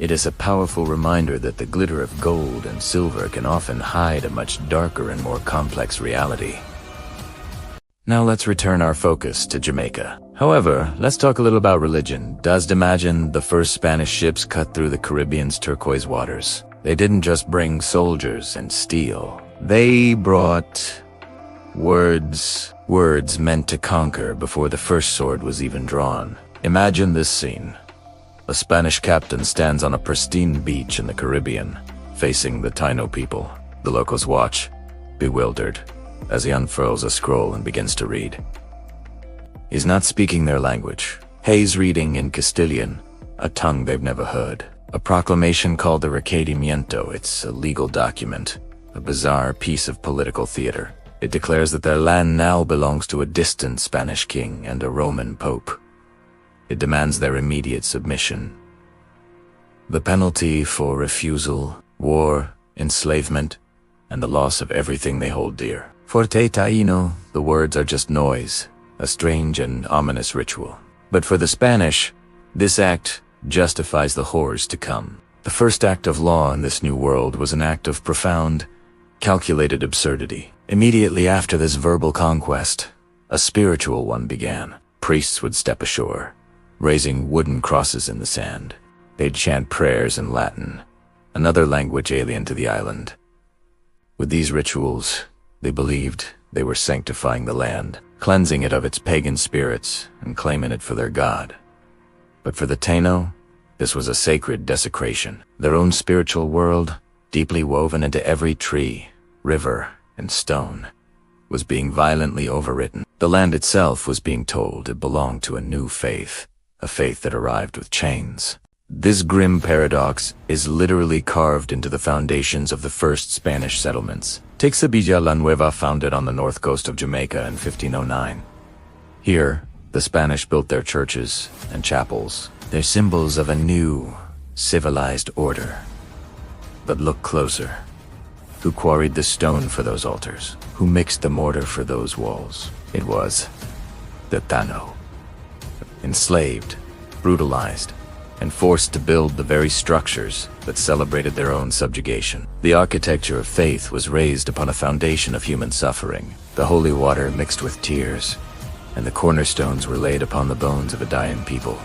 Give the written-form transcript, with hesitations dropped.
It is a powerful reminder that the glitter of gold and silver can often hide a much darker and more complex reality. Now let's return our focus to Jamaica. However, let's talk a little about religion. Just imagine the first Spanish ships cut through the Caribbean's turquoise waters. They didn't just bring soldiers and steel. They brought words meant to conquer before the first sword was even drawn. Imagine this scene. A Spanish captain stands on a pristine beach in the Caribbean, facing the Taino people. The locals watch, bewildered, as he unfurls a scroll and begins to read. He's not speaking their language. He's reading in Castilian, a tongue they've never heard. A proclamation called the Requerimiento. It's a legal document, a bizarre piece of political theater. It declares that their land now belongs to a distant Spanish king and a Roman pope. It demands their immediate submission. The penalty for refusal, war, enslavement, and the loss of everything they hold dear. For Te Taino, the words are just noise, a strange and ominous ritual. But for the Spanish, this act justifies the horrors to come. The first act of law in this new world was an act of profound, calculated absurdity. Immediately after this verbal conquest, a spiritual one began. Priests would step ashore, raising wooden crosses in the sand. They'd chant prayers in Latin, another language alien to the island. With these rituals, they believed they were sanctifying the land, cleansing it of its pagan spirits and claiming it for their god. But for the Taino, this was a sacred desecration. Their own spiritual world, deeply woven into every tree, river, and stone, was being violently overwritten. The land itself was being told it belonged to a new faith, a faith that arrived with chains. This grim paradox is literally carved into the foundations of the first Spanish settlements. Take Sevilla la Nueva, founded on the north coast of Jamaica in 1509. Here, the Spanish built their churches and chapels. They're symbols of a new, civilized order. But look closer. Who quarried the stone for those altars? Who mixed the mortar for those walls? It was the Taino. Enslaved, brutalized, and forced to build the very structures that celebrated their own subjugation. The architecture of faith was raised upon a foundation of human suffering. The holy water mixed with tears, and the cornerstones were laid upon the bones of a dying people.